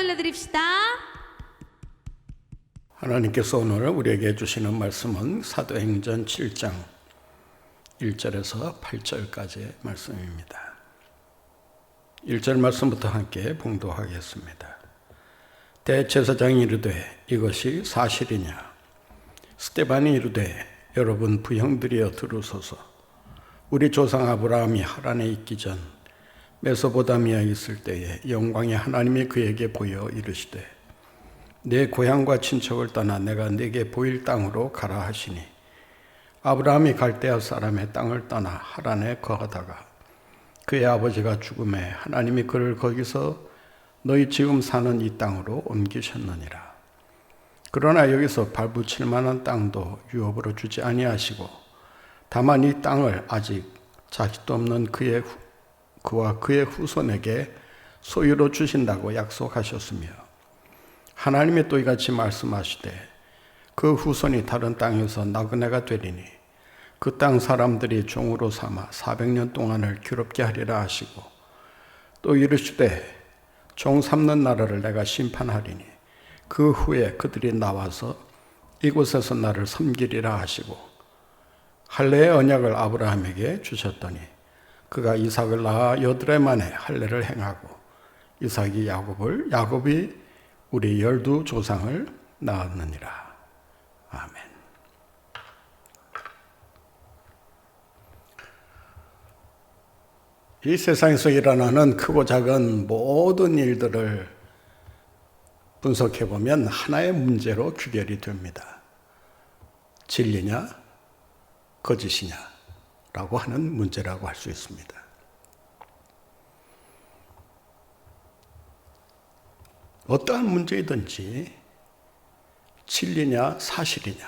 올려드립시다. 하나님께서 오늘 우리에게 주시는 말씀은 사도행전 7장 1절에서 8절까지의 말씀입니다. 1절 말씀부터 함께 봉독하겠습니다. 대제사장이 이르되 이것이 사실이냐? 스데반이 이르되 여러분 부형들이여 들으소서. 우리 조상 아브라함이 하란에 있기 전 메소포타미아에 있을 때에 영광의 하나님이 그에게 보여 이르시되 내 고향과 친척을 떠나 내가 네게 보일 땅으로 가라 하시니 아브라함이 갈대아 사람의 땅을 떠나 하란에 거하다가 그의 아버지가 죽음에 하나님이 그를 거기서 너희 지금 사는 이 땅으로 옮기셨느니라. 그러나 여기서 발붙일 만한 땅도 유업으로 주지 아니하시고 다만 이 땅을 아직 자식도 없는 그와 그의 후손에게 소유로 주신다고 약속하셨으며 하나님이 또 이같이 말씀하시되 그 후손이 다른 땅에서 나그네가 되리니 그 땅 사람들이 종으로 삼아 400년 동안을 괴롭게 하리라 하시고 또 이르시되 종 삼는 나라를 내가 심판하리니 그 후에 그들이 나와서 이곳에서 나를 섬기리라 하시고 할례의 언약을 아브라함에게 주셨더니 그가 이삭을 낳아 8해 만에 할례를 행하고 이삭이 야곱이 우리 12조상을 낳았느니라. 아멘. 이 세상에서 일어나는 크고 작은 모든 일들을 분석해 보면 하나의 문제로 귀결이 됩니다. 진리냐, 거짓이냐 라고 하는 문제라고 할 수 있습니다. 어떠한 문제이든지 진리냐 사실이냐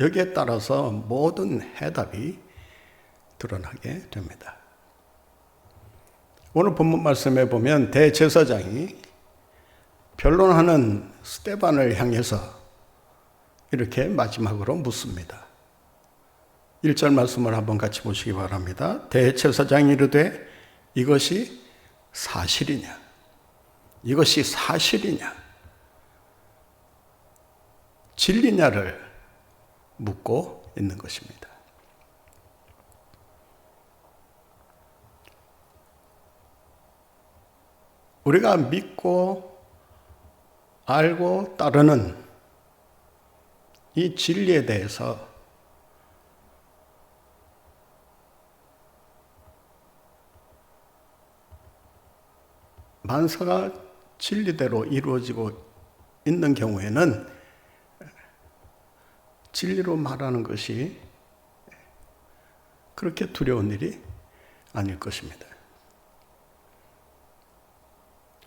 여기에 따라서 모든 해답이 드러나게 됩니다. 오늘 본문 말씀에 보면 대제사장이 변론하는 스데반을 향해서 이렇게 마지막으로 묻습니다. 1절 말씀을 한번 같이 보시기 바랍니다. 대제사장이 이르되 이것이 사실이냐? 이것이 사실이냐? 진리냐를 묻고 있는 것입니다. 우리가 믿고 알고 따르는 이 진리에 대해서 만사가 진리대로 이루어지고 있는 경우에는 진리로 말하는 것이 그렇게 두려운 일이 아닐 것입니다.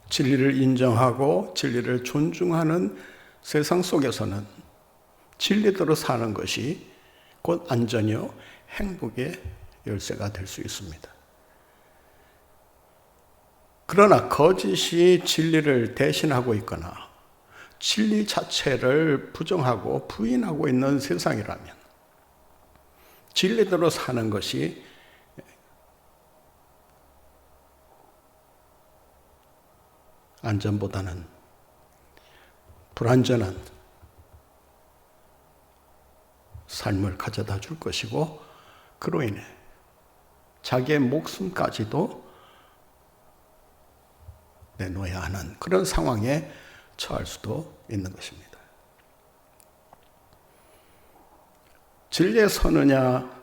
진리를 인정하고 진리를 존중하는 세상 속에서는 진리대로 사는 것이 곧 안전이요 행복의 열쇠가 될 수 있습니다. 그러나 거짓이 진리를 대신하고 있거나 진리 자체를 부정하고 부인하고 있는 세상이라면 진리대로 사는 것이 안전보다는 불안전한 삶을 가져다 줄 것이고 그로 인해 자기의 목숨까지도 내놓아야 하는 그런 상황에 처할 수도 있는 것입니다. 진리에 서느냐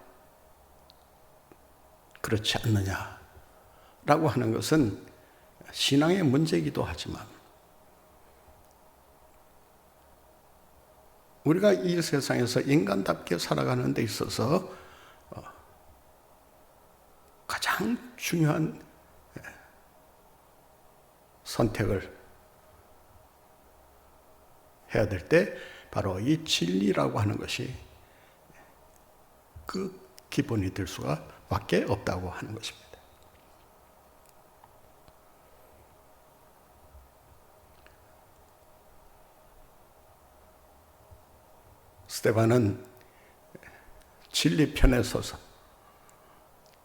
그렇지 않느냐라고 하는 것은 신앙의 문제이기도 하지만 우리가 이 세상에서 인간답게 살아가는 데 있어서 가장 중요한 선택을 해야 될 때 바로 이 진리라고 하는 것이 그 기본이 될 수가 밖에 없다고 하는 것입니다. 스데반은 진리 편에 서서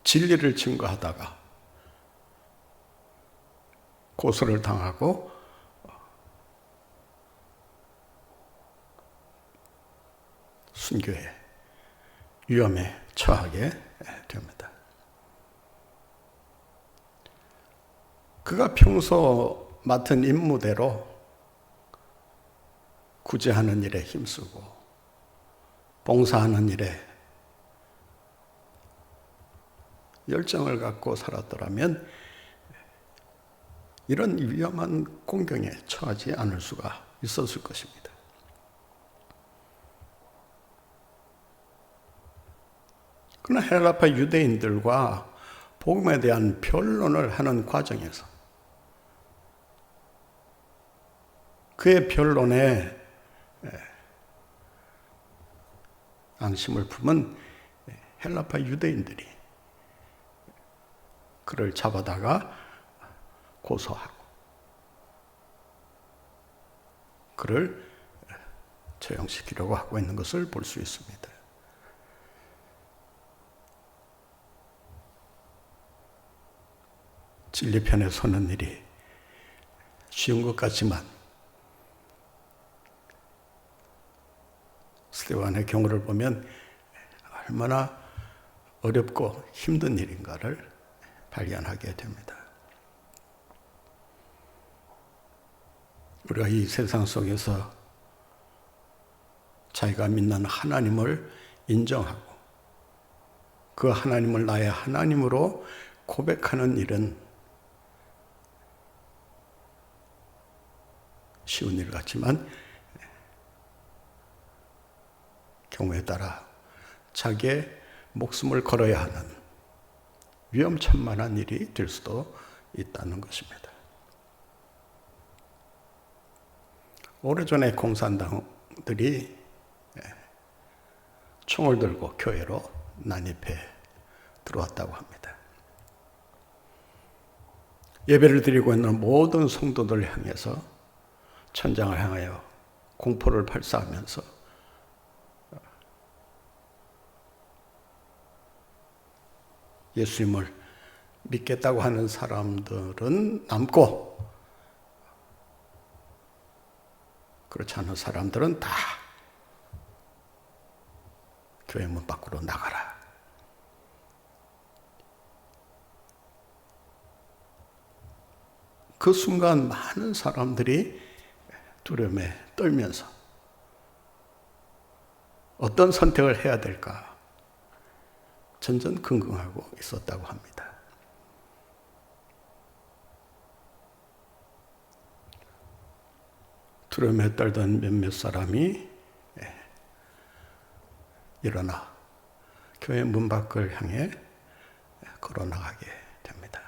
진리를 증거하다가 고소를 당하고 순교의 위험에 처하게 됩니다. 그가 평소 맡은 임무대로 구제하는 일에 힘쓰고 봉사하는 일에 열정을 갖고 살았더라면 이런 위험한 공경에 처하지 않을 수가 있었을 것입니다. 그러나 헬라파 유대인들과 복음에 대한 변론을 하는 과정에서 그의 변론에 앙심을 품은 헬라파 유대인들이 그를 잡아다가 고소하고 그를 처형시키려고 하고 있는 것을 볼 수 있습니다. 진리편에 서는 일이 쉬운 것 같지만 스데반의 경우를 보면 얼마나 어렵고 힘든 일인가를 발견하게 됩니다. 우리가 이 세상 속에서 자기가 믿는 하나님을 인정하고 그 하나님을 나의 하나님으로 고백하는 일은 쉬운 일 같지만 경우에 따라 자기의 목숨을 걸어야 하는 위험천만한 일이 될 수도 있다는 것입니다. 오래전에 공산당들이 총을 들고 교회로 난입해 들어왔다고 합니다. 예배를 드리고 있는 모든 성도들을 향해서 천장을 향하여 공포를 발사하면서 예수님을 믿겠다고 하는 사람들은 남고 그렇지 않은 사람들은 다 교회 문 밖으로 나가라. 그 순간 많은 사람들이 두려움에 떨면서 어떤 선택을 해야 될까 전전긍긍하고 있었다고 합니다. 두려움에 떨던 몇몇 사람이 일어나 교회 문 밖을 향해 걸어나가게 됩니다.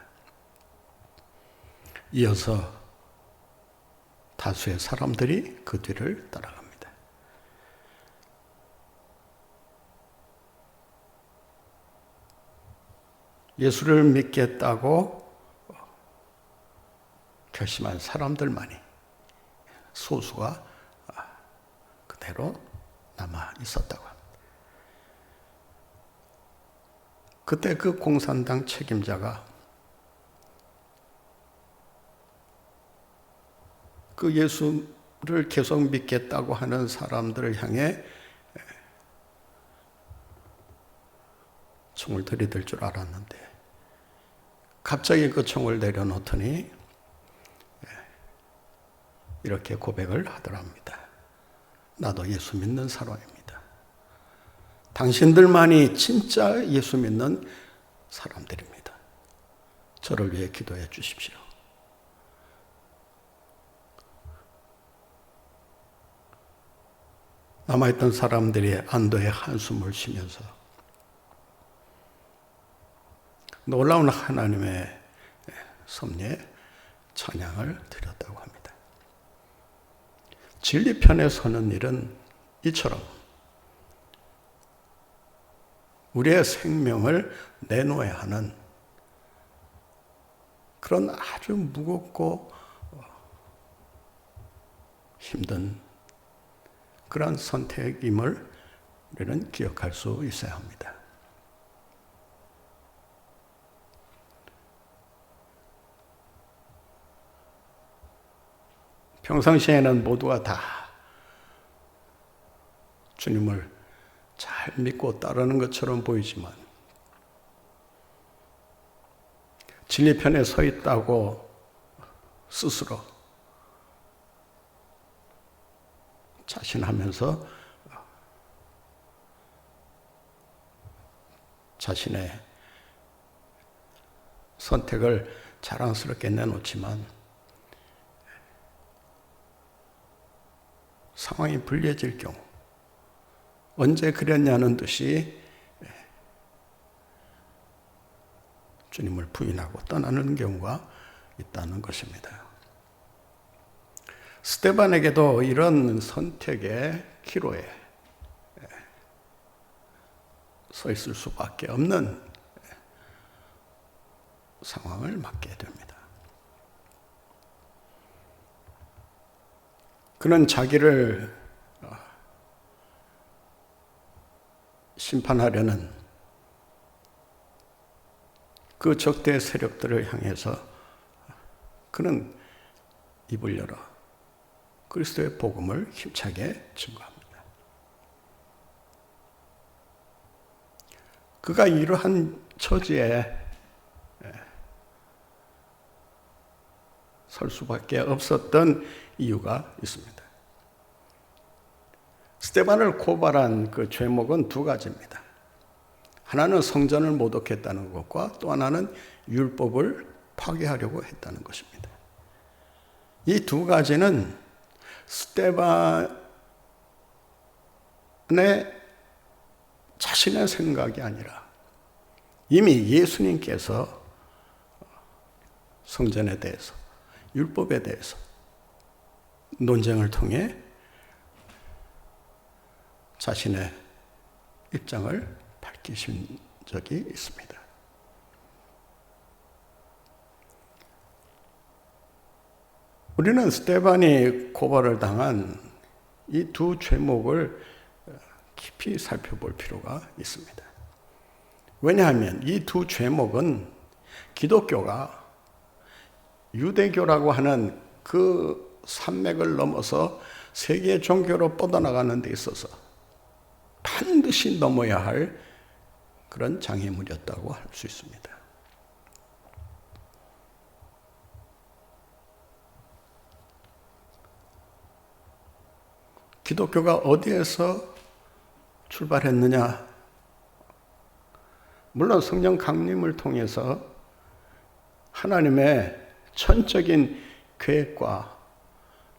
이어서 다수의 사람들이 그 뒤를 따라갑니다. 예수를 믿겠다고 결심한 사람들만이 소수가 그대로 남아 있었다고 합니다. 그때 그 공산당 책임자가 그 예수를 계속 믿겠다고 하는 사람들을 향해 총을 들이댈 줄 알았는데 갑자기 그 총을 내려놓더니 이렇게 고백을 하더랍니다. 나도 예수 믿는 사람입니다. 당신들만이 진짜 예수 믿는 사람들입니다. 저를 위해 기도해 주십시오. 남아있던 사람들이 안도의 한숨을 쉬면서 놀라운 하나님의 섭리에 찬양을 드렸다고 합니다. 진리편에 서는 일은 이처럼 우리의 생명을 내놓아야 하는 그런 아주 무겁고 힘든 그런 선택임을 우리는 기억할 수 있어야 합니다. 평상시에는 모두가 다 주님을 잘 믿고 따르는 것처럼 보이지만 진리 편에 서 있다고 스스로 자신하면서 자신의 선택을 자랑스럽게 내놓지만 상황이 불리해질 경우 언제 그랬냐는 듯이 주님을 부인하고 떠나는 경우가 있다는 것입니다. 스데반에게도 이런 선택의 기로에 서 있을 수밖에 없는 상황을 맞게 됩니다. 그는 자기를 심판하려는 그 적대 세력들을 향해서 그는 입을 열어 그리스도의 복음을 힘차게 증거합니다. 그가 이러한 처지에 설 수밖에 없었던 이유가 있습니다. 스데반을 고발한 그 죄목은 두 가지입니다. 하나는 성전을 모독했다는 것과 또 하나는 율법을 파괴하려고 했다는 것입니다. 이 두 가지는 스데반의 자신의 생각이 아니라 이미 예수님께서 성전에 대해서 율법에 대해서 논쟁을 통해 자신의 입장을 밝히신 적이 있습니다. 우리는 스데반이 고발을 당한 이 두 죄목을 깊이 살펴볼 필요가 있습니다. 왜냐하면 이 두 죄목은 기독교가 유대교라고 하는 그 산맥을 넘어서 세계 종교로 뻗어나가는 데 있어서 반드시 넘어야 할 그런 장애물이었다고 할 수 있습니다. 기독교가 어디에서 출발했느냐? 물론 성령 강림을 통해서 하나님의 전적인 계획과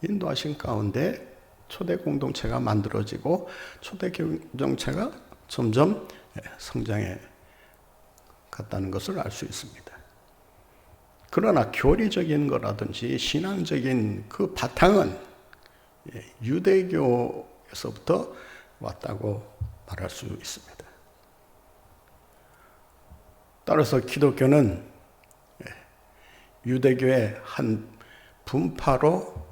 인도하신 가운데 초대 공동체가 만들어지고 초대 공동체가 점점 성장해 갔다는 것을 알 수 있습니다. 그러나 교리적인 거라든지 신앙적인 그 바탕은 유대교에서부터 왔다고 말할 수 있습니다. 따라서 기독교는 유대교의 한 분파로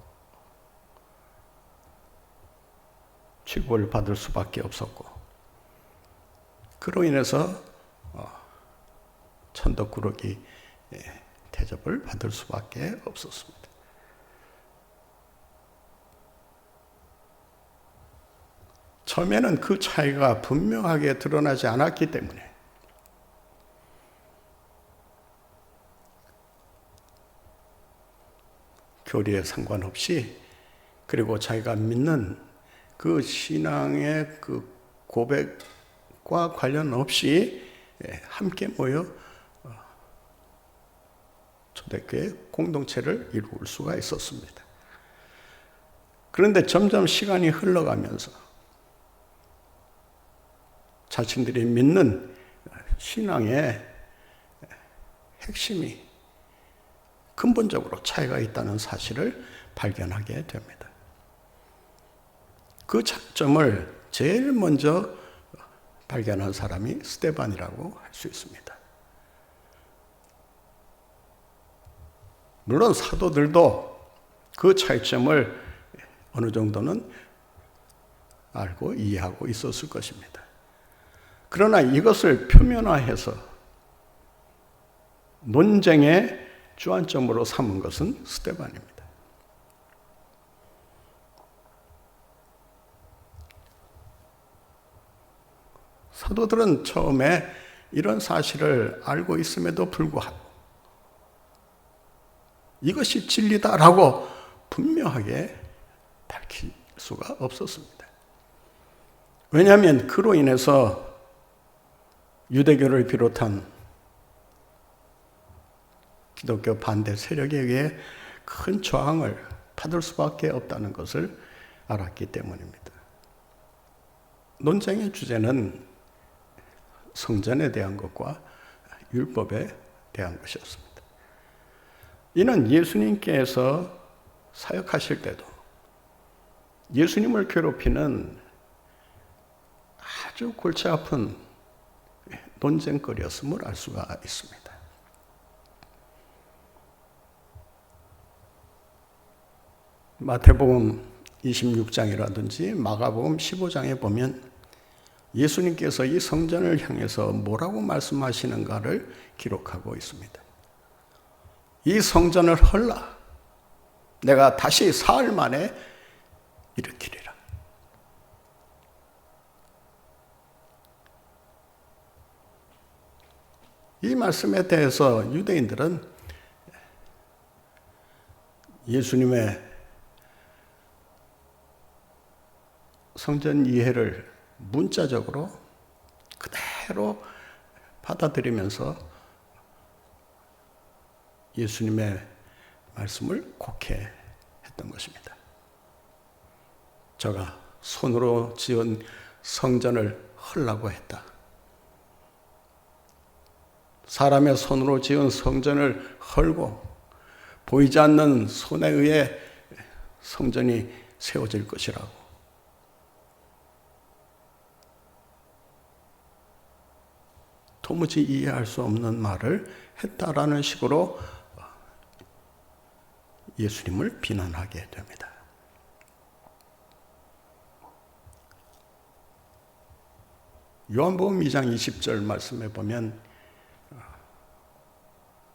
취급을 받을 수밖에 없었고 그로 인해서 천덕꾸러기 대접을 받을 수밖에 없었습니다. 처음에는 그 차이가 분명하게 드러나지 않았기 때문에 교리에 상관없이 그리고 자기가 믿는 그 신앙의 그 고백과 관련 없이 함께 모여 초대교회 공동체를 이룰 수가 있었습니다. 그런데 점점 시간이 흘러가면서 자신들이 믿는 신앙의 핵심이 근본적으로 차이가 있다는 사실을 발견하게 됩니다. 그 차점을 제일 먼저 발견한 사람이 스데반이라고 할 수 있습니다. 물론 사도들도 그 차이점을 어느 정도는 알고 이해하고 있었을 것입니다. 그러나 이것을 표면화해서 논쟁의 주안점으로 삼은 것은 스데반입니다. 사도들은 처음에 이런 사실을 알고 있음에도 불구하고 이것이 진리다라고 분명하게 밝힐 수가 없었습니다. 왜냐하면 그로 인해서 유대교를 비롯한 기독교 반대 세력에 의해 큰 저항을 받을 수밖에 없다는 것을 알았기 때문입니다. 논쟁의 주제는 성전에 대한 것과 율법에 대한 것이었습니다. 이는 예수님께서 사역하실 때도 예수님을 괴롭히는 아주 골치 아픈 논쟁거리였음을 알 수가 있습니다. 마태복음 26장이라든지 마가복음 15장에 보면 예수님께서 이 성전을 향해서 뭐라고 말씀하시는가를 기록하고 있습니다. 이 성전을 헐라. 내가 다시 사흘 만에 일으키리라. 이 말씀에 대해서 유대인들은 예수님의 성전 이해를 문자적으로 그대로 받아들이면서 예수님의 말씀을 곡해했던 것입니다. 저가 손으로 지은 성전을 헐라고 했다. 사람의 손으로 지은 성전을 헐고 보이지 않는 손에 의해 성전이 세워질 것이라고. 도무지 이해할 수 없는 말을 했다라는 식으로 예수님을 비난하게 됩니다. 요한복음 2장 20절 말씀에 보면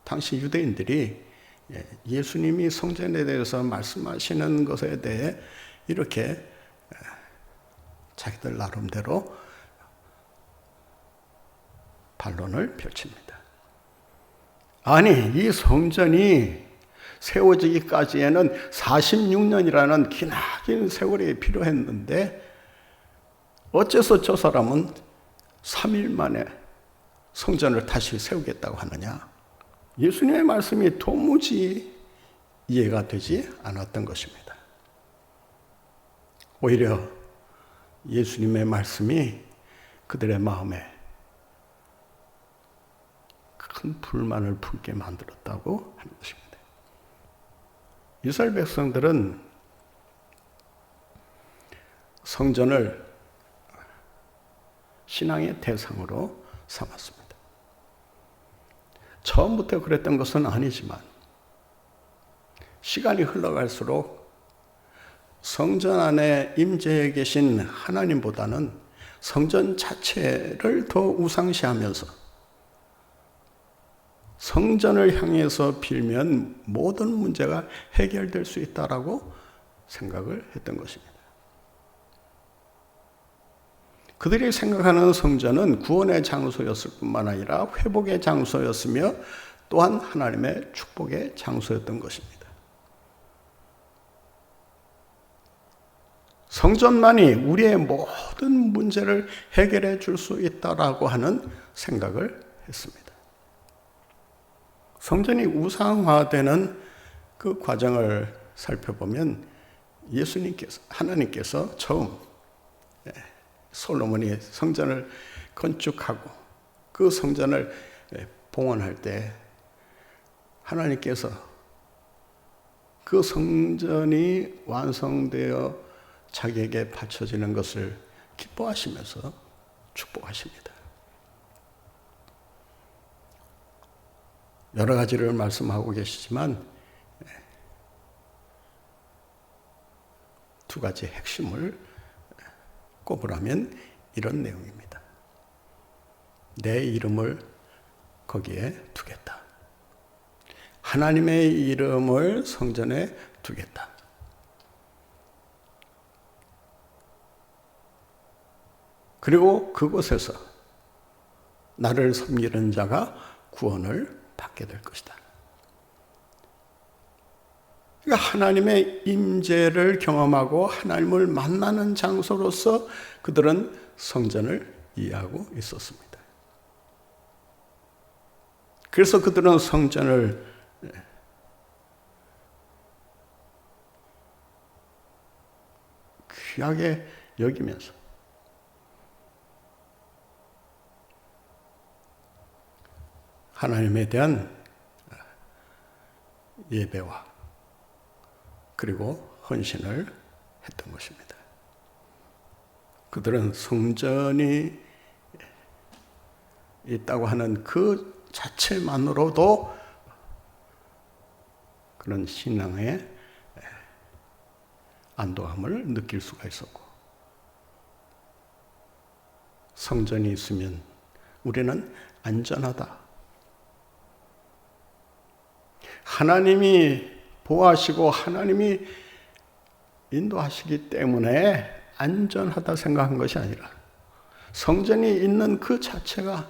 당시 유대인들이 예수님이 성전에 대해서 말씀하시는 것에 대해 이렇게 자기들 나름대로 반론을 펼칩니다. 아니, 이 성전이 세워지기까지에는 46년이라는 기나긴 세월이 필요했는데 어째서 저 사람은 3일 만에 성전을 다시 세우겠다고 하느냐? 예수님의 말씀이 도무지 이해가 되지 않았던 것입니다. 오히려 예수님의 말씀이 그들의 마음에 큰 불만을 품게 만들었다고 하는 것입니다. 이스라엘 백성들은 성전을 신앙의 대상으로 삼았습니다. 처음부터 그랬던 것은 아니지만 시간이 흘러갈수록 성전 안에 임재해 계신 하나님보다는 성전 자체를 더 우상시하면서 성전을 향해서 빌면 모든 문제가 해결될 수 있다라고 생각을 했던 것입니다. 그들이 생각하는 성전은 구원의 장소였을 뿐만 아니라 회복의 장소였으며 또한 하나님의 축복의 장소였던 것입니다. 성전만이 우리의 모든 문제를 해결해 줄 수 있다라고 하는 생각을 했습니다. 성전이 우상화되는 그 과정을 살펴보면 하나님께서 처음 솔로몬이 성전을 건축하고 그 성전을 봉헌할 때 하나님께서 그 성전이 완성되어 자기에게 바쳐지는 것을 기뻐하시면서 축복하십니다. 여러 가지를 말씀하고 계시지만 두 가지 핵심을 꼽으라면 이런 내용입니다. 내 이름을 거기에 두겠다. 하나님의 이름을 성전에 두겠다. 그리고 그곳에서 나를 섬기는 자가 구원을 받게 될 것이다. 그러니까 하나님의 임재를 경험하고 하나님을 만나는 장소로서 그들은 성전을 이해하고 있었습니다. 그래서 그들은 성전을 귀하게 여기면서 하나님에 대한 예배와 그리고 헌신을 했던 것입니다. 그들은 성전이 있다고 하는 그 자체만으로도 그런 신앙의 안도함을 느낄 수가 있었고, 성전이 있으면 우리는 안전하다. 하나님이 보호하시고 하나님이 인도하시기 때문에 안전하다 생각한 것이 아니라 성전이 있는 그 자체가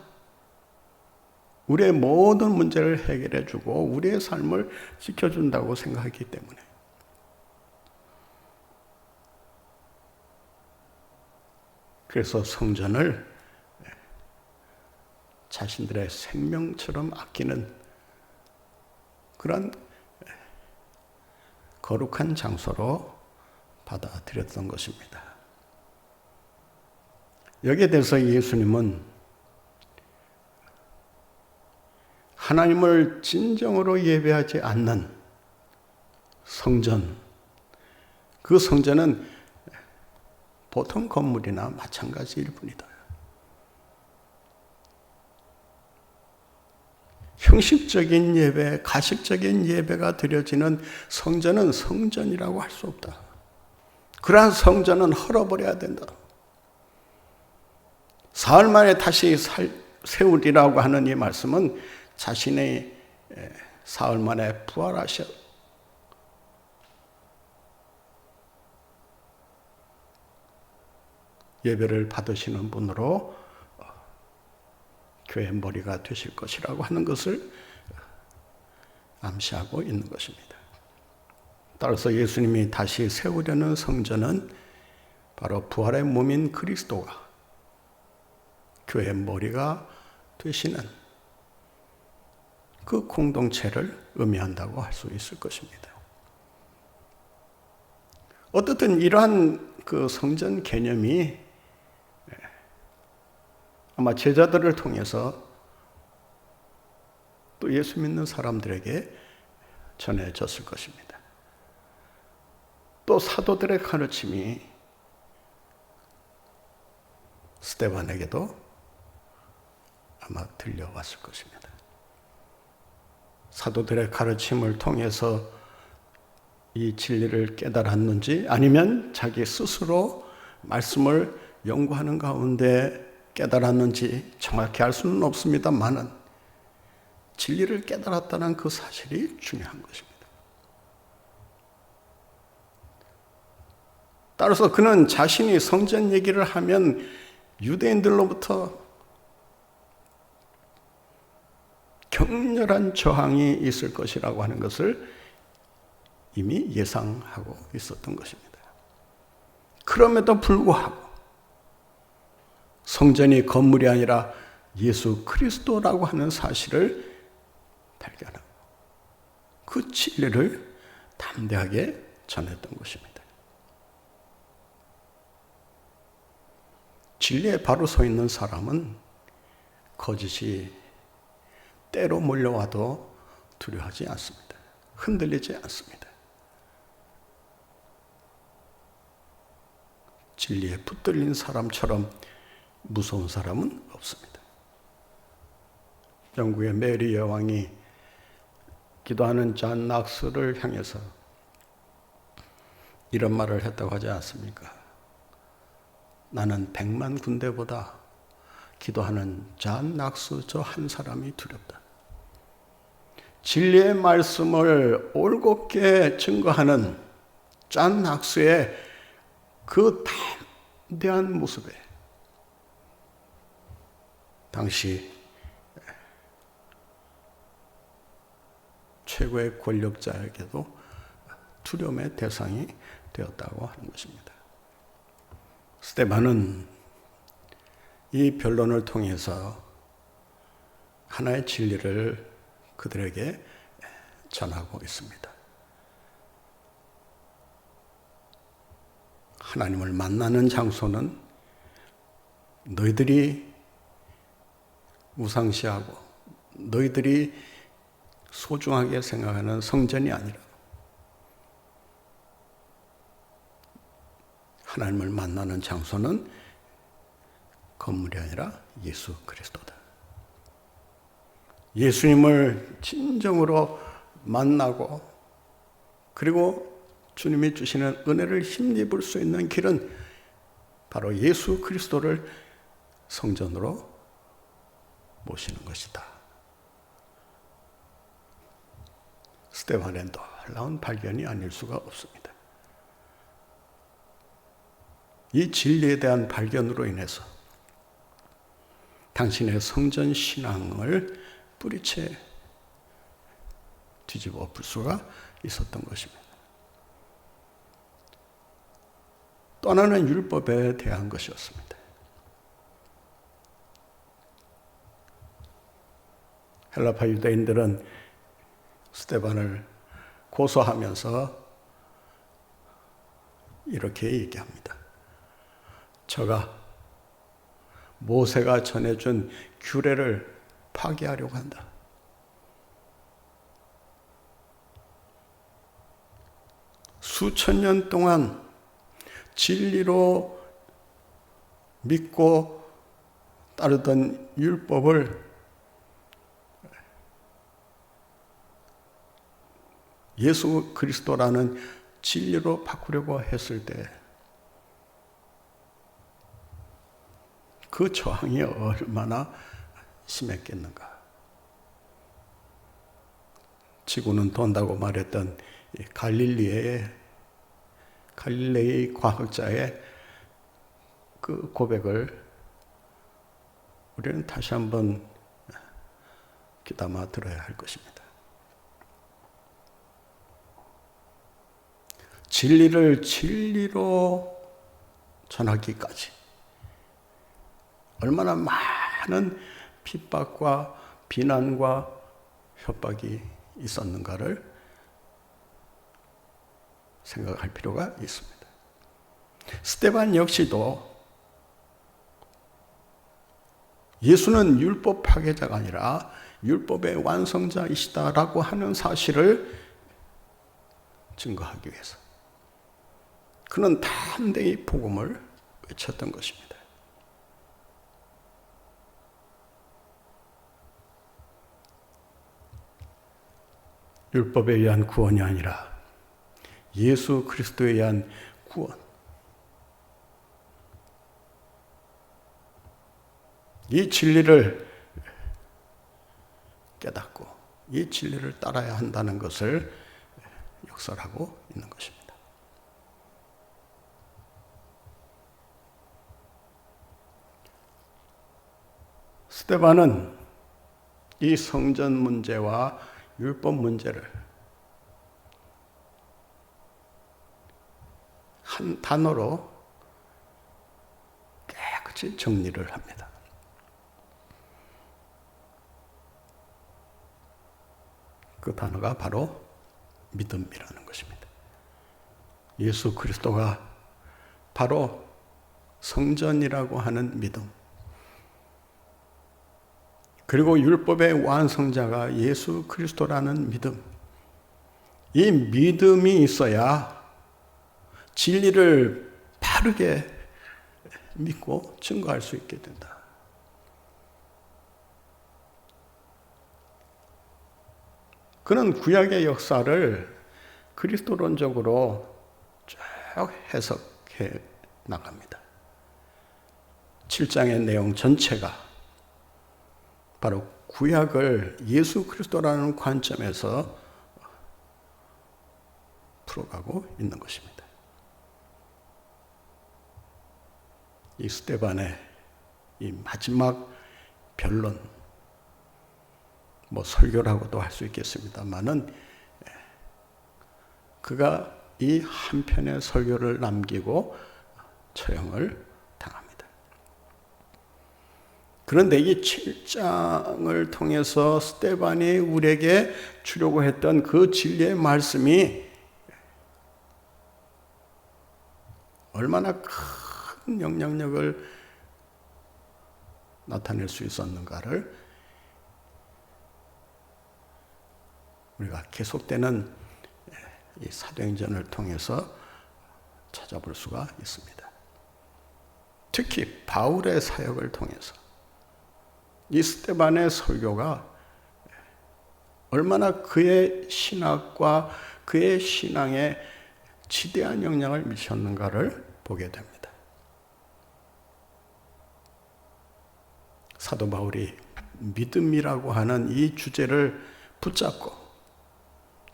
우리의 모든 문제를 해결해 주고 우리의 삶을 지켜준다고 생각했기 때문에, 그래서 성전을 자신들의 생명처럼 아끼는 그런 거룩한 장소로 받아들였던 것입니다. 여기에 대해서 예수님은 하나님을 진정으로 예배하지 않는 성전, 그 성전은 보통 건물이나 마찬가지일 뿐이다. 형식적인 예배, 가식적인 예배가 드려지는 성전은 성전이라고 할 수 없다. 그러한 성전은 헐어버려야 된다. 사흘 만에 다시 세우리라고 하는 이 말씀은 자신의 사흘 만에 부활하셔 예배를 받으시는 분으로 교회 머리가 되실 것이라고 하는 것을 암시하고 있는 것입니다. 따라서 예수님이 다시 세우려는 성전은 바로 부활의 몸인 그리스도가 교회의 머리가 되시는 그 공동체를 의미한다고 할 수 있을 것입니다. 어떻든 이러한 그 성전 개념이 아마 제자들을 통해서 또 예수 믿는 사람들에게 전해졌을 것입니다. 또 사도들의 가르침이 스데반에게도 아마 들려왔을 것입니다. 사도들의 가르침을 통해서 이 진리를 깨달았는지 아니면 자기 스스로 말씀을 연구하는 가운데 깨달았는지 정확히 알 수는 없습니다만은 진리를 깨달았다는 그 사실이 중요한 것입니다. 따라서 그는 자신이 성전 얘기를 하면 유대인들로부터 격렬한 저항이 있을 것이라고 하는 것을 이미 예상하고 있었던 것입니다. 그럼에도 불구하고 성전이 건물이 아니라 예수 그리스도라고 하는 사실을 발견하고 그 진리를 담대하게 전했던 것입니다. 진리에 바로 서 있는 사람은 거짓이 때로 몰려와도 두려워하지 않습니다. 흔들리지 않습니다. 진리에 붙들린 사람처럼 무서운 사람은 없습니다. 영국의 메리 여왕이 기도하는 존 낙스를 향해서 이런 말을 했다고 하지 않습니까? 나는 100만 군대보다 기도하는 존 낙스 저 한 사람이 두렵다. 진리의 말씀을 올곧게 증거하는 존 낙스의 그 담대한 모습에 당시 최고의 권력자에게도 두려움의 대상이 되었다고 하는 것입니다. 스데반은 이 변론을 통해서 하나의 진리를 그들에게 전하고 있습니다. 하나님을 만나는 장소는 너희들이 우상시하고 너희들이 소중하게 생각하는 성전이 아니라 하나님을 만나는 장소는 건물이 아니라 예수 그리스도다. 예수님을 진정으로 만나고 그리고 주님이 주시는 은혜를 힘입을 수 있는 길은 바로 예수 그리스도를 성전으로 모시는 것이다. 스데반의 놀라운 발견이 아닐 수가 없습니다. 이 진리에 대한 발견으로 인해서 당신의 성전 신앙을 뿌리채 뒤집어 엎을 수가 있었던 것입니다. 떠나는 율법에 대한 것이었습니다. 헬라파 유대인들은 스데반을 고소하면서 이렇게 얘기합니다. 저가 모세가 전해준 규례를 파기하려고 한다. 수천 년 동안 진리로 믿고 따르던 율법을 예수 그리스도라는 진리로 바꾸려고 했을 때 그 저항이 얼마나 심했겠는가. 지구는 돈다고 말했던 갈릴레의 과학자의 그 고백을 우리는 다시 한번 귀담아 들어야 할 것입니다. 진리를 진리로 전하기까지 얼마나 많은 핍박과 비난과 협박이 있었는가를 생각할 필요가 있습니다. 스데반 역시도 예수는 율법 파괴자가 아니라 율법의 완성자이시다라고 하는 사실을 증거하기 위해서 그는 담대히 복음을 외쳤던 것입니다. 율법에 의한 구원이 아니라 예수 그리스도에 의한 구원. 이 진리를 깨닫고 이 진리를 따라야 한다는 것을 역설하고 있는 것입니다. 스데반은 이 성전 문제와 율법 문제를 한 단어로 깨끗이 정리를 합니다. 그 단어가 바로 믿음이라는 것입니다. 예수 그리스도가 바로 성전이라고 하는 믿음. 그리고 율법의 완성자가 예수 그리스도라는 믿음. 이 믿음이 있어야 진리를 바르게 믿고 증거할 수 있게 된다. 그는 구약의 역사를 그리스도론적으로 쭉 해석해 나갑니다. 7장의 내용 전체가 바로 구약을 예수 그리스도라는 관점에서 풀어가고 있는 것입니다. 이 스데반의 이 마지막 변론, 설교라고도 할 수 있겠습니다만은 그가 이 한 편의 설교를 남기고 처형을 당합니다. 그런데 이 7장을 통해서 스데반이 우리에게 주려고 했던 그 진리의 말씀이 얼마나 큰 영향력을 나타낼 수 있었는가를 우리가 계속되는 이 사도행전을 통해서 찾아볼 수가 있습니다. 특히 바울의 사역을 통해서 이 스데반의 설교가 얼마나 그의 신학과 그의 신앙에 지대한 영향을 미쳤는가를 보게 됩니다. 사도 바울이 믿음이라고 하는 이 주제를 붙잡고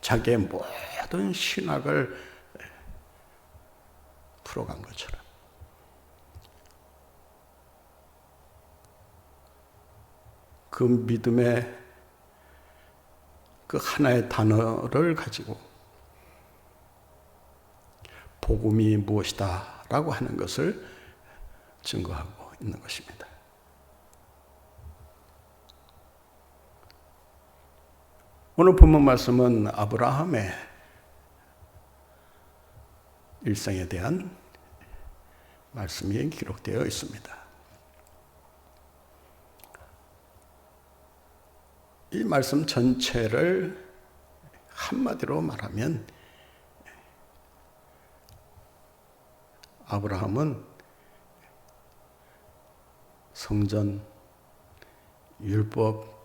자기의 모든 신학을 풀어간 것처럼 그 믿음의 그 하나의 단어를 가지고 복음이 무엇이다 라고 하는 것을 증거하고 있는 것입니다. 오늘 본문 말씀은 아브라함의 일생에 대한 말씀이 기록되어 있습니다. 이 말씀 전체를 한마디로 말하면 아브라함은 성전, 율법,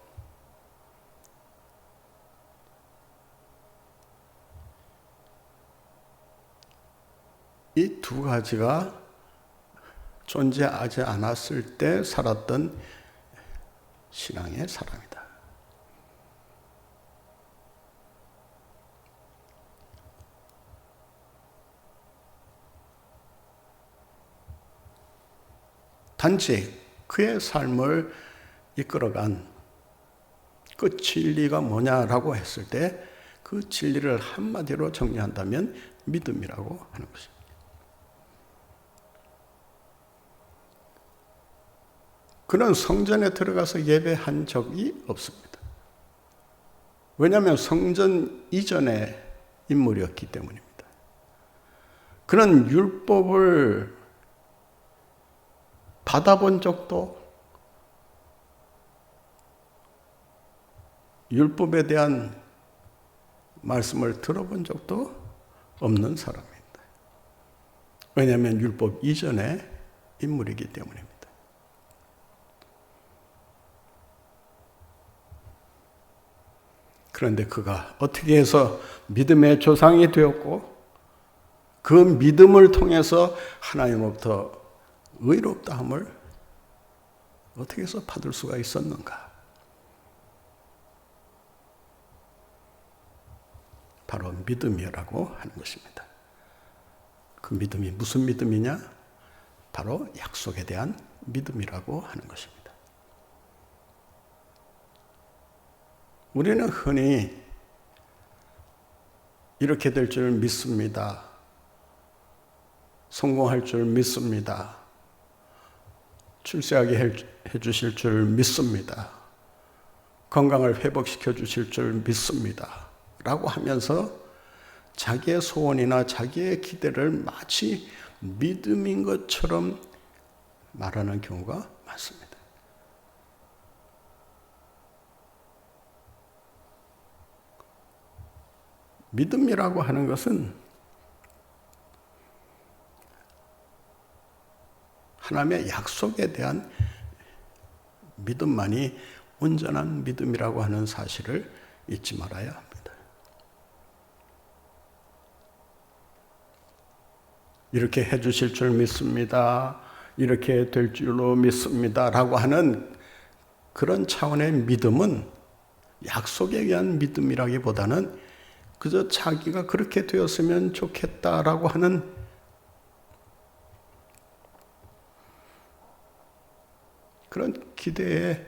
이 두 가지가 존재하지 않았을 때 살았던 신앙의 사람이다. 단지 그의 삶을 이끌어간 그 진리가 뭐냐라고 했을 때 그 진리를 한마디로 정리한다면 믿음이라고 하는 것입니다. 그는 성전에 들어가서 예배한 적이 없습니다. 왜냐하면 성전 이전의 인물이었기 때문입니다. 그는 율법을 받아본 적도, 율법에 대한 말씀을 들어본 적도 없는 사람입니다. 왜냐하면 율법 이전의 인물이기 때문입니다. 그런데 그가 어떻게 해서 믿음의 조상이 되었고 그 믿음을 통해서 하나님으로부터 의롭다함을 어떻게 해서 받을 수가 있었는가? 바로 믿음이라고 하는 것입니다. 그 믿음이 무슨 믿음이냐? 바로 약속에 대한 믿음이라고 하는 것입니다. 우리는 흔히 이렇게 될 줄 믿습니다. 성공할 줄 믿습니다. 출세하게 해주실 줄 믿습니다. 건강을 회복시켜 주실 줄 믿습니다. 라고 하면서 자기의 소원이나 자기의 기대를 마치 믿음인 것처럼 말하는 경우가 많습니다. 믿음이라고 하는 것은 하나님의 약속에 대한 믿음만이 온전한 믿음이라고 하는 사실을 잊지 말아야 합니다. 이렇게 해주실 줄 믿습니다. 이렇게 될 줄로 믿습니다. 라고 하는 그런 차원의 믿음은 약속에 의한 믿음이라기보다는 그저 자기가 그렇게 되었으면 좋겠다라고 하는 그런 기대에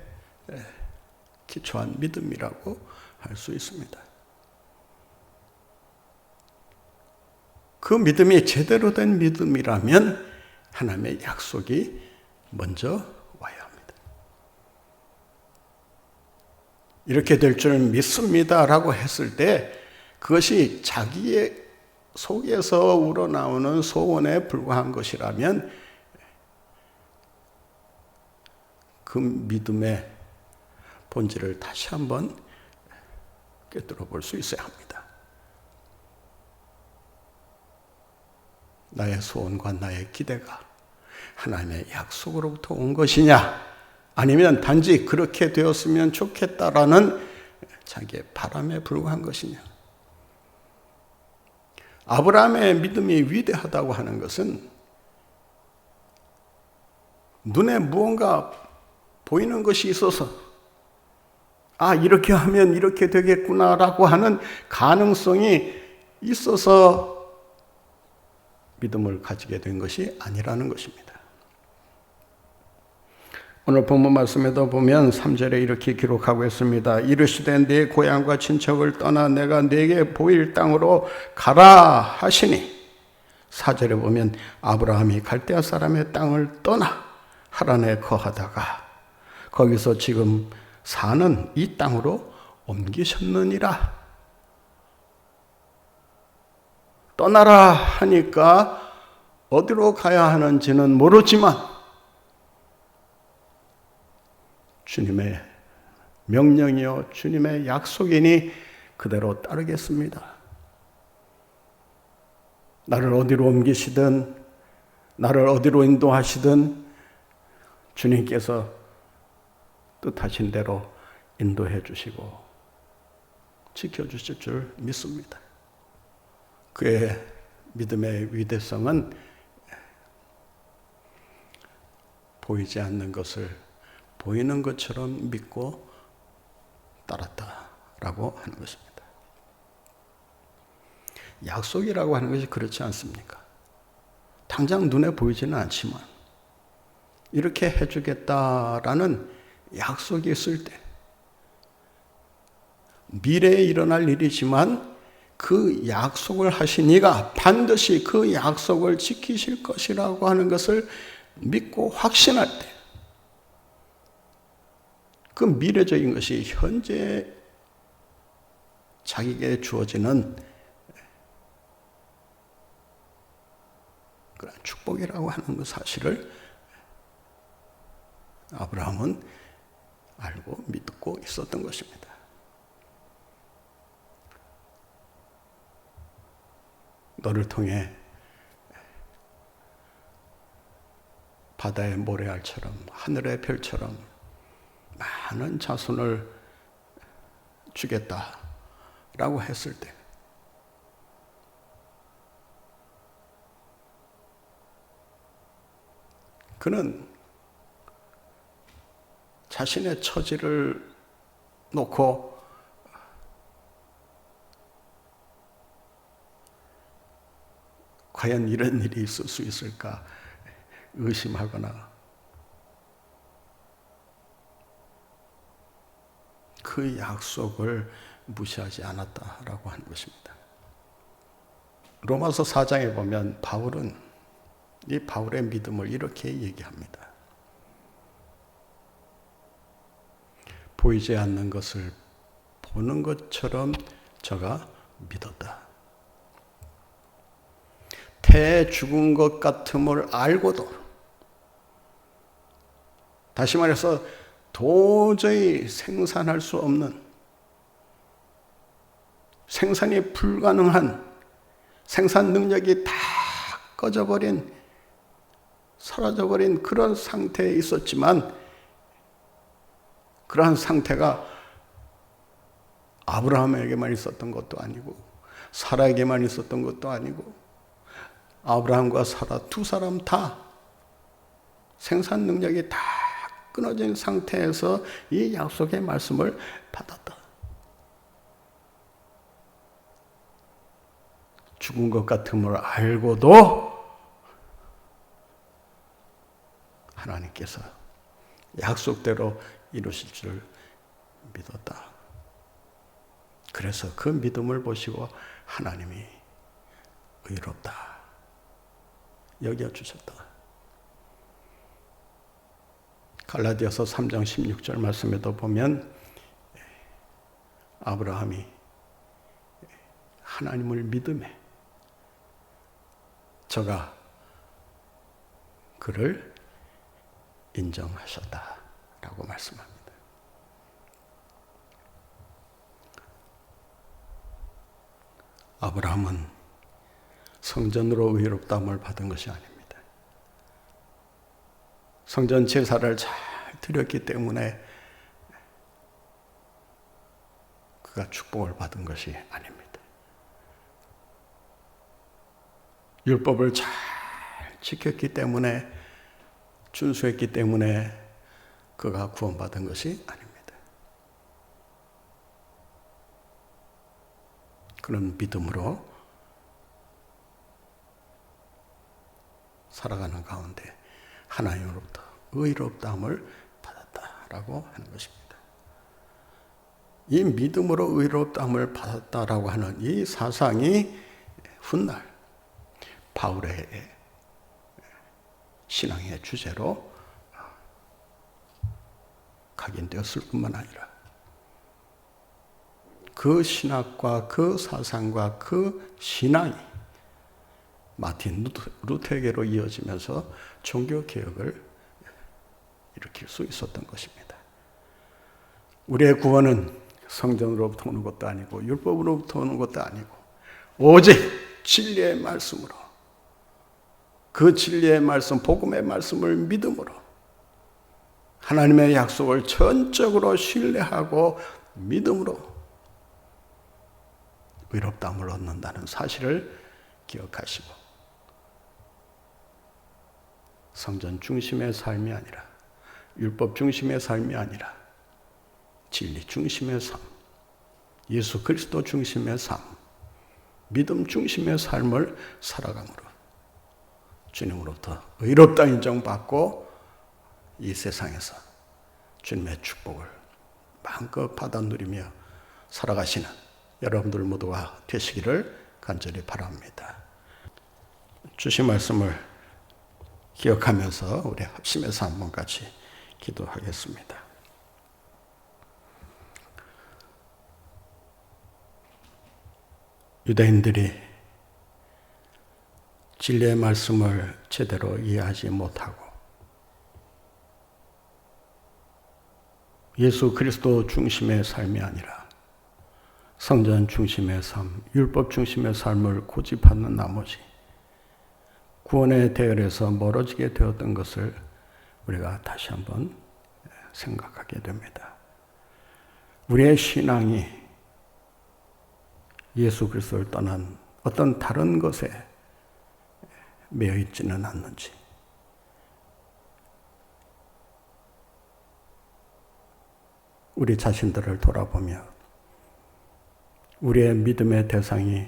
기초한 믿음이라고 할 수 있습니다. 그 믿음이 제대로 된 믿음이라면 하나님의 약속이 먼저 와야 합니다. 이렇게 될 줄 믿습니다라고 했을 때 그것이 자기의 속에서 우러나오는 소원에 불과한 것이라면 그 믿음의 본질을 다시 한번 꿰뚫어 볼 수 있어야 합니다. 나의 소원과 나의 기대가 하나님의 약속으로부터 온 것이냐, 아니면 단지 그렇게 되었으면 좋겠다라는 자기의 바람에 불과한 것이냐. 아브라함의 믿음이 위대하다고 하는 것은 눈에 무언가 보이는 것이 있어서 이렇게 하면 이렇게 되겠구나라고 하는 가능성이 있어서 믿음을 가지게 된 것이 아니라는 것입니다. 오늘 본문 말씀에도 보면 3절에 이렇게 기록하고 있습니다. 이르시되 네 고향과 친척을 떠나 내가 네게 보일 땅으로 가라 하시니, 4절에 보면 아브라함이 갈대아 사람의 땅을 떠나 하란에 거하다가 거기서 지금 사는 이 땅으로 옮기셨느니라. 떠나라 하니까 어디로 가야 하는지는 모르지만 주님의 명령이요 주님의 약속이니 그대로 따르겠습니다. 나를 어디로 옮기시든 나를 어디로 인도하시든 주님께서 뜻하신 대로 인도해 주시고 지켜주실 줄 믿습니다. 그의 믿음의 위대성은 보이지 않는 것을 보이는 것처럼 믿고 따랐다라고 하는 것입니다. 약속이라고 하는 것이 그렇지 않습니까? 당장 눈에 보이지는 않지만 이렇게 해주겠다라는 약속이 있을 때 미래에 일어날 일이지만 그 약속을 하신 이가 반드시 그 약속을 지키실 것이라고 하는 것을 믿고 확신할 때 그 미래적인 것이 현재 자기에게 주어지는 그런 축복이라고 하는 그 사실을 아브라함은 알고 믿고 있었던 것입니다. 너를 통해 바다의 모래알처럼 하늘의 별처럼 많은 자손을 주겠다라고 했을 때 그는 자신의 처지를 놓고 과연 이런 일이 있을 수 있을까 의심하거나 그 약속을 무시하지 않았다라고 하는 것입니다. 로마서 4장에 보면 바울은 이 바울의 믿음을 이렇게 얘기합니다. 보이지 않는 것을 보는 것처럼 저가 믿었다. 태에 죽은 것 같음을 알고도, 다시 말해서 도저히 생산할 수 없는, 생산이 불가능한, 생산 능력이 다 꺼져버린, 사라져버린 그런 상태에 있었지만 그러한 상태가 아브라함에게만 있었던 것도 아니고 사라에게만 있었던 것도 아니고 아브라함과 사라 두 사람 다 생산 능력이 다 끊어진 상태에서 이 약속의 말씀을 받았다. 죽은 것 같음을 알고도 하나님께서 약속대로 이루실 줄 믿었다. 그래서 그 믿음을 보시고 하나님이 의롭다 여겨주셨다. 갈라디아서 3장 16절 말씀에도 보면 아브라함이 하나님을 믿음에 저가 그를 인정하셨다라고 말씀합니다. 아브라함은 성전으로 의롭다함을 받은 것이 아닙니다. 성전 제사를 잘 드렸기 때문에 그가 축복을 받은 것이 아닙니다. 율법을 잘 지켰기 때문에, 준수했기 때문에 그가 구원받은 것이 아닙니다. 그런 믿음으로 살아가는 가운데 하나님으로부터 의롭다함을 받았다라고 하는 것입니다. 이 믿음으로 의롭다함을 받았다라고 하는 이 사상이 훗날 바울의 신앙의 주제로 각인되었을 뿐만 아니라 그 신학과 그 사상과 그 신앙이 마틴 루터에게로 이어지면서 종교개혁을 일으킬 수 있었던 것입니다. 우리의 구원은 성전으로부터 오는 것도 아니고 율법으로부터 오는 것도 아니고 오직 진리의 말씀으로, 그 진리의 말씀, 복음의 말씀을 믿음으로 하나님의 약속을 전적으로 신뢰하고 믿음으로 의롭다함을 얻는다는 사실을 기억하시고 성전 중심의 삶이 아니라 율법 중심의 삶이 아니라 진리 중심의 삶, 예수 그리스도 중심의 삶, 믿음 중심의 삶을 살아감으로 주님으로부터 의롭다 인정받고 이 세상에서 주님의 축복을 마음껏 받아 누리며 살아가시는 여러분들 모두가 되시기를 간절히 바랍니다. 주신 말씀을 기억하면서 우리 합심해서 한번 같이 기도하겠습니다. 유대인들이 진리의 말씀을 제대로 이해하지 못하고 예수 그리스도 중심의 삶이 아니라 성전 중심의 삶, 율법 중심의 삶을 고집하는 나머지 구원의 대열에서 멀어지게 되었던 것을 우리가 다시 한번 생각하게 됩니다. 우리의 신앙이 예수 그리스도를 떠난 어떤 다른 것에 매여 있지는 않는지, 우리 자신들을 돌아보며 우리의 믿음의 대상이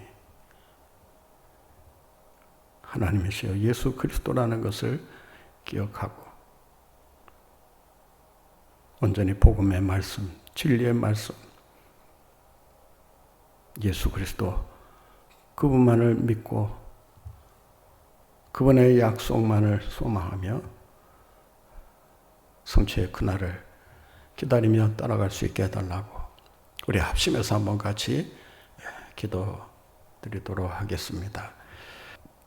하나님이시여 예수 그리스도라는 것을 기억하고 온전히 복음의 말씀, 진리의 말씀, 예수 그리스도 그분만을 믿고 그분의 약속만을 소망하며 성취의 그날을 기다리며 따라갈 수 있게 해달라고 우리 합심해서 한번 같이 기도드리도록 하겠습니다.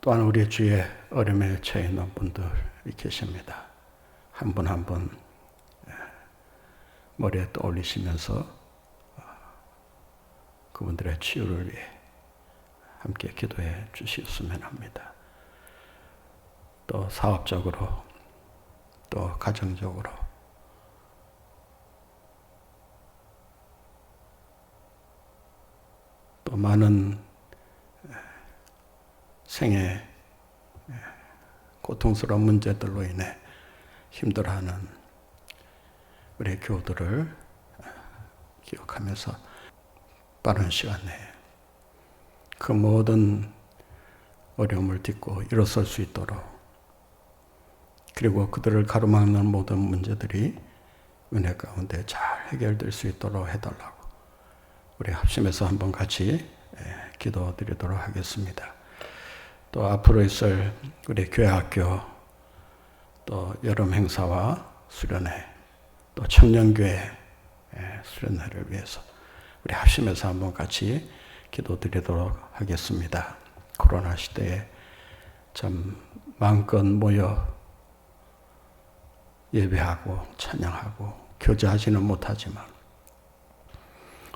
또한 우리 주의 어려움에 처해 있는 분들이 계십니다. 한 분 한 분 머리에 떠올리시면서 그분들의 치유를 위해 함께 기도해 주셨으면 합니다. 또 사업적으로, 또 가정적으로, 또 많은 생애 고통스러운 문제들로 인해 힘들어하는 우리 교우들을 기억하면서 빠른 시간 내에 그 모든 어려움을 딛고 일어설 수 있도록, 그리고 그들을 가로막는 모든 문제들이 은혜 가운데 잘 해결될 수 있도록 해달라고 우리 합심해서 한번 같이 기도드리도록 하겠습니다. 또 앞으로 있을 우리 교회 학교 또 여름 행사와 수련회 또 청년교회 수련회를 위해서 우리 합심해서 한번 같이 기도드리도록 하겠습니다. 코로나 시대에 참 마음껏 모여 예배하고 찬양하고 교제하지는 못하지만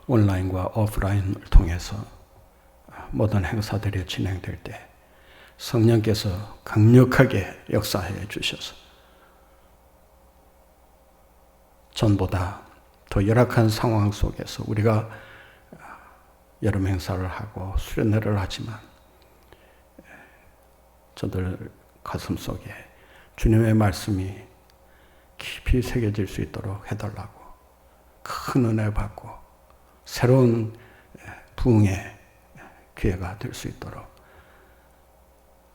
온라인과 오프라인을 통해서 모든 행사들이 진행될 때 성령께서 강력하게 역사해 주셔서 전보다 더 열악한 상황 속에서 우리가 여름 행사를 하고 수련회를 하지만 저들 가슴 속에 주님의 말씀이 깊이 새겨질 수 있도록 해달라고 큰 은혜 받고 새로운 부흥의 기회가 될 수 있도록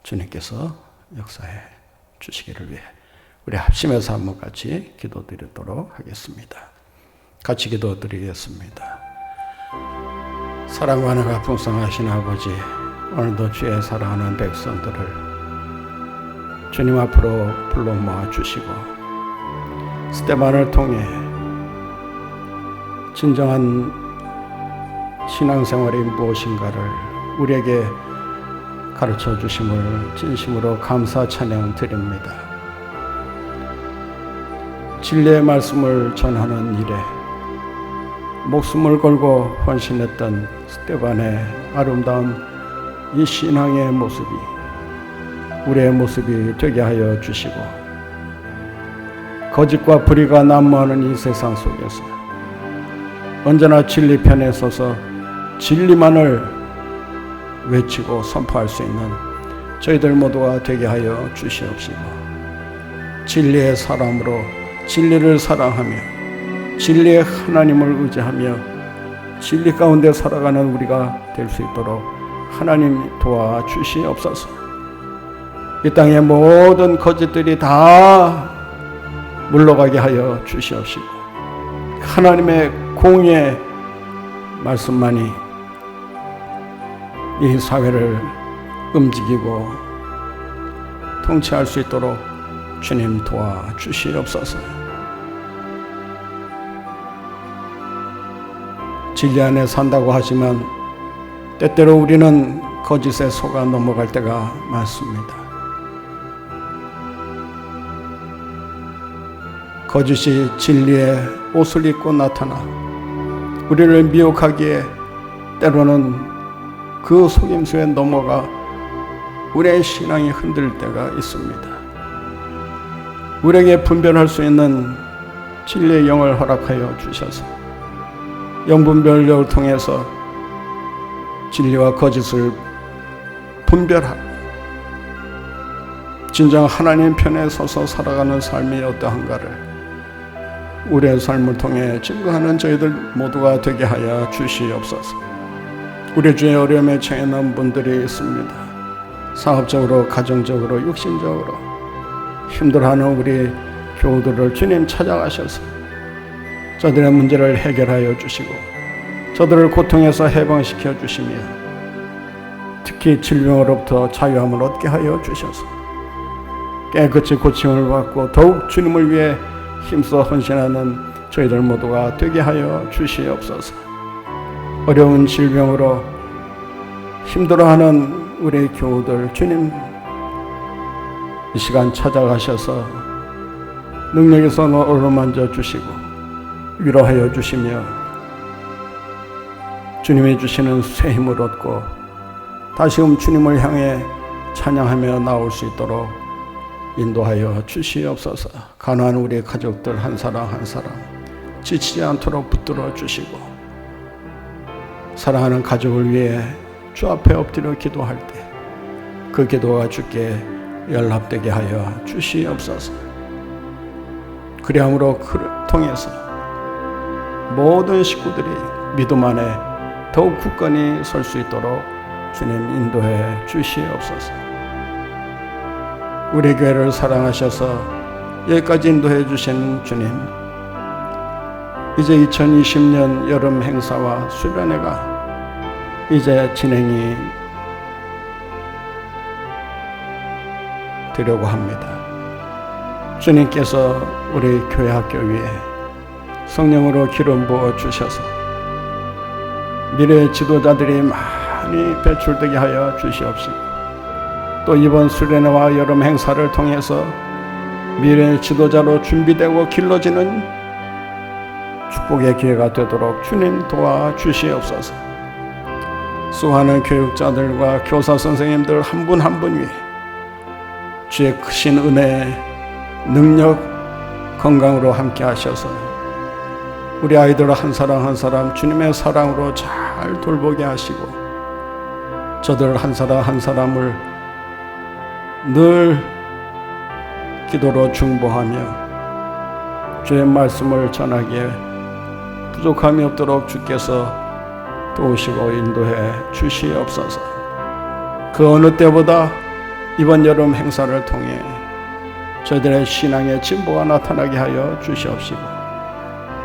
주님께서 역사해 주시기를 위해 우리 합심해서 한번 같이 기도드리도록 하겠습니다. 같이 기도드리겠습니다. 사랑과 은혜가 풍성하신 아버지, 오늘도 주의 사랑하는 백성들을 주님 앞으로 불러 모아 주시고 스데반을 통해 진정한 신앙생활이 무엇인가를 우리에게 가르쳐 주심을 진심으로 감사 찬양 드립니다. 진리의 말씀을 전하는 일에 목숨을 걸고 헌신했던 스데반의 아름다운 이 신앙의 모습이 우리의 모습이 되게 하여 주시고 거짓과 불의가 난무하는 이 세상 속에서 언제나 진리 편에 서서 진리만을 외치고 선포할 수 있는 저희들 모두가 되게 하여 주시옵시고 진리의 사람으로 진리를 사랑하며 진리의 하나님을 의지하며 진리 가운데 살아가는 우리가 될 수 있도록 하나님 도와주시옵소서. 이 땅의 모든 거짓들이 다 물러가게 하여 주시옵시고 하나님의 공의의 말씀만이 이 사회를 움직이고 통치할 수 있도록 주님 도와주시옵소서. 진리 안에 산다고 하지만 때때로 우리는 거짓에 속아 넘어갈 때가 많습니다. 거짓이 진리의 옷을 입고 나타나 우리를 미혹하기에 때로는 그 속임수에 넘어가 우리의 신앙이 흔들릴 때가 있습니다. 우리에게 분별할 수 있는 진리의 영을 허락하여 주셔서 영분별력을 통해서 진리와 거짓을 분별하고 진정 하나님 편에 서서 살아가는 삶이 어떠한가를 우리의 삶을 통해 증거하는 저희들 모두가 되게 하여 주시옵소서. 우리 주의 어려움에 처해 있는 분들이 있습니다. 사업적으로, 가정적으로, 육신적으로 힘들어하는 우리 교우들을 주님 찾아가셔서 저들의 문제를 해결하여 주시고 저들을 고통에서 해방시켜 주시며 특히 질병으로부터 자유함을 얻게 하여 주셔서 깨끗이 고침을 받고 더욱 주님을 위해 힘써 헌신하는 저희들 모두가 되게 하여 주시옵소서. 어려운 질병으로 힘들어하는 우리 교우들 주님 이 시간 찾아가셔서 능력에서 어루만져 주시고 위로하여 주시며 주님이 주시는 새 힘을 얻고 다시금 주님을 향해 찬양하며 나올 수 있도록 인도하여 주시옵소서. 가난한 우리 가족들 한 사람 한 사람 지치지 않도록 붙들어 주시고 사랑하는 가족을 위해 주 앞에 엎드려 기도할 때 그 기도가 주께 연락되게 하여 주시옵소서. 그리함으로 그를 통해서 모든 식구들이 믿음 안에 더욱 굳건히 설 수 있도록 주님 인도해 주시옵소서. 우리 교회를 사랑하셔서 여기까지 인도해 주신 주님, 이제 2020년 여름 행사와 수련회가 이제 진행이 드리려고 합니다. 주님께서 우리 교회 학교 위에 성령으로 기름 부어 주셔서 미래의 지도자들이 많이 배출되게 하여 주시옵시고, 또 이번 수련회와 여름 행사를 통해서 미래의 지도자로 준비되고 길러지는 축복의 기회가 되도록 주님 도와주시옵소서. 수많은 교육자들과 교사 선생님들 한 분 한 분 위에 주의 크신 은혜, 능력, 건강으로 함께 하셔서 우리 아이들 한 사람 한 사람 주님의 사랑으로 잘 돌보게 하시고, 저들 한 사람 한 사람을 늘 기도로 중보하며 주의 말씀을 전하기에 부족함이 없도록 주께서 도우시고 인도해 주시옵소서. 그 어느 때보다 이번 여름 행사를 통해 저희들의 신앙의 진보가 나타나게 하여 주시옵시고,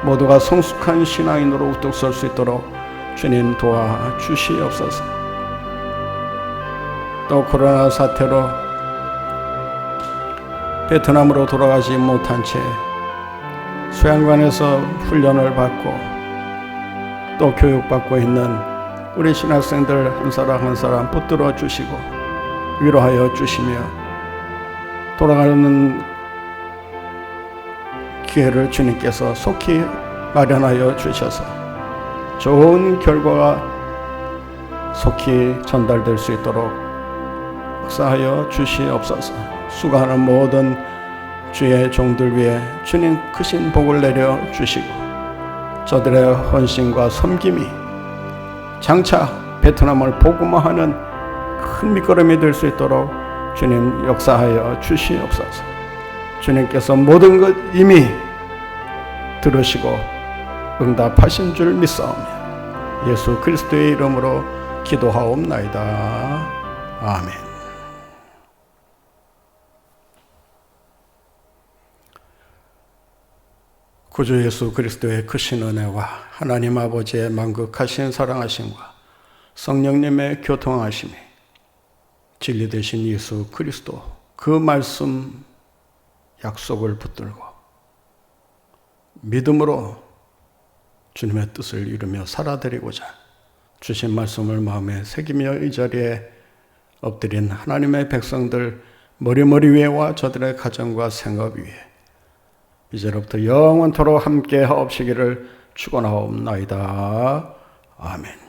모두가 성숙한 신앙인으로 우뚝 설 수 있도록 주님 도와주시옵소서. 또 코로나 사태로 베트남으로 돌아가지 못한 채 수양관에서 훈련을 받고 또 교육받고 있는 우리 신학생들 한 사람 한 사람 붙들어 주시고 위로하여 주시며, 돌아가는 기회를 주님께서 속히 마련하여 주셔서 좋은 결과가 속히 전달될 수 있도록 역사하여 주시옵소서. 수고하는 모든 주의 종들 위해 주님 크신 복을 내려 주시고, 저들의 헌신과 섬김이 장차 베트남을 복음화하는 큰 밑거름이 될 수 있도록 주님 역사하여 주시옵소서. 주님께서 모든 것 이미 들으시고 응답하신 줄 믿사오며 예수 그리스도의 이름으로 기도하옵나이다. 아멘. 구주 예수 그리스도의 크신 은혜와 하나님 아버지의 만극하신 사랑하심과 성령님의 교통하심이 진리 되신 예수 그리스도 그 말씀 약속을 붙들고 믿음으로 주님의 뜻을 이루며 살아드리고자 주신 말씀을 마음에 새기며 이 자리에 엎드린 하나님의 백성들 머리 위에와 저들의 가정과 생업 위에 이제로부터 영원토록 함께 하옵시기를 축원하옵나이다. 아멘.